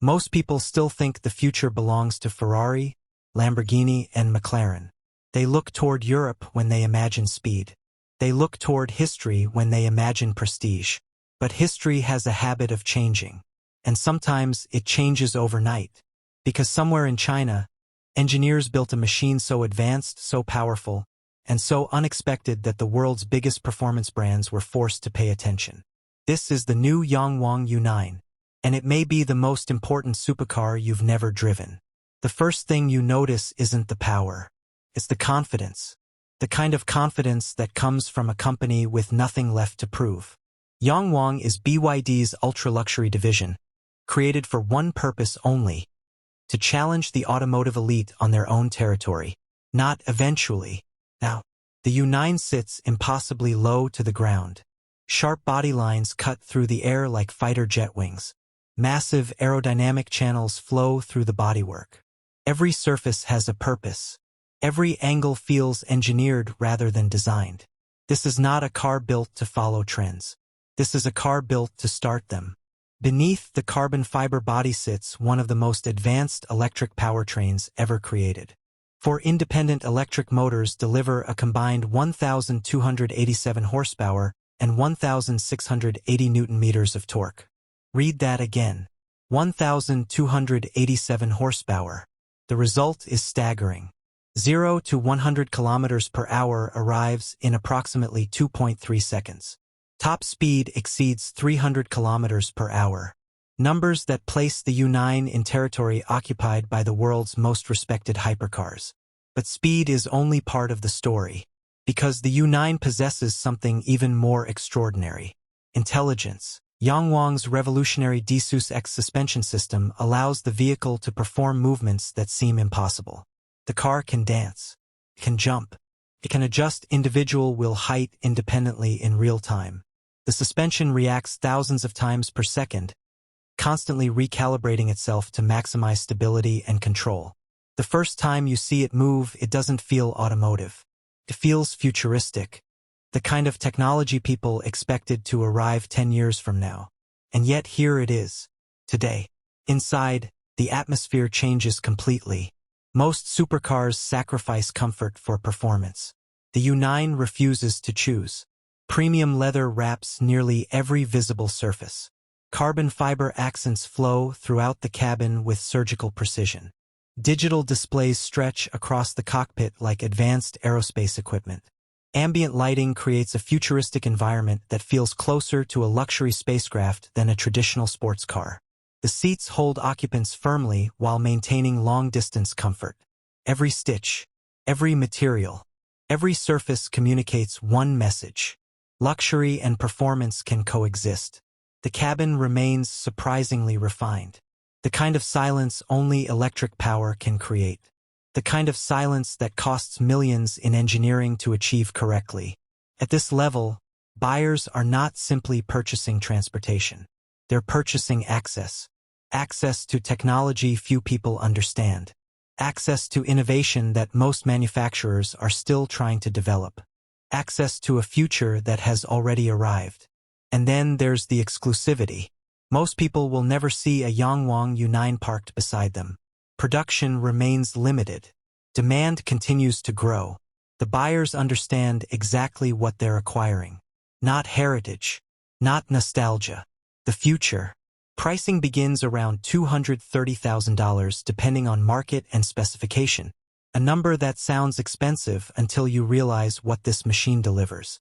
Most people still think the future belongs to Ferrari, Lamborghini, and McLaren. They look toward Europe when they imagine speed. They look toward history when they imagine prestige. But history has a habit of changing. And sometimes it changes overnight. Because somewhere in China, engineers built a machine so advanced, so powerful, and so unexpected that the world's biggest performance brands were forced to pay attention. This is the new Yangwang U9, and it may be the most important supercar you've never driven. The first thing you notice isn't the power. It's the confidence. The kind of confidence that comes from a company with nothing left to prove. Yangwang is BYD's ultra-luxury division, created for one purpose only: to challenge the automotive elite on their own territory, not eventually. Now, the U9 sits impossibly low to the ground. Sharp body lines cut through the air like fighter jet wings. Massive aerodynamic channels flow through the bodywork. Every surface has a purpose. Every angle feels engineered rather than designed. This is not a car built to follow trends. This is a car built to start them. Beneath the carbon fiber body sits one of the most advanced electric powertrains ever created. Four independent electric motors deliver a combined 1,287 horsepower and 1,680 Newton-meters of torque. Read that again. 1,287 horsepower. The result is staggering. 0 to 100 kilometers per hour arrives in approximately 2.3 seconds. Top speed exceeds 300 kilometers per hour. Numbers that place the U9 in territory occupied by the world's most respected hypercars. But speed is only part of the story, because the U9 possesses something even more extraordinary: intelligence. Yangwang's revolutionary DiSus-X suspension system allows the vehicle to perform movements that seem impossible. The car can dance, it can jump, it can adjust individual wheel height independently in real time. The suspension reacts thousands of times per second, constantly recalibrating itself to maximize stability and control. The first time you see it move, it doesn't feel automotive. It feels futuristic, the kind of technology people expected to arrive 10 years from now. And yet here it is, today. Inside, the atmosphere changes completely. Most supercars sacrifice comfort for performance. The U9 refuses to choose. Premium leather wraps nearly every visible surface. Carbon fiber accents flow throughout the cabin with surgical precision. Digital displays stretch across the cockpit like advanced aerospace equipment. Ambient lighting creates a futuristic environment that feels closer to a luxury spacecraft than a traditional sports car. The seats hold occupants firmly while maintaining long-distance comfort. Every stitch, every material, every surface communicates one message: luxury and performance can coexist. The cabin remains surprisingly refined. The kind of silence only electric power can create. The kind of silence that costs millions in engineering to achieve correctly. At this level, buyers are not simply purchasing transportation. They're purchasing access. Access to technology few people understand. Access to innovation that most manufacturers are still trying to develop. Access to a future that has already arrived. And then there's the exclusivity. Most people will never see a Yangwang U9 parked beside them. Production remains limited. Demand continues to grow. The buyers understand exactly what they're acquiring. Not heritage. Not nostalgia. The future. Pricing begins around $230,000 depending on market and specification. A number that sounds expensive until you realize what this machine delivers.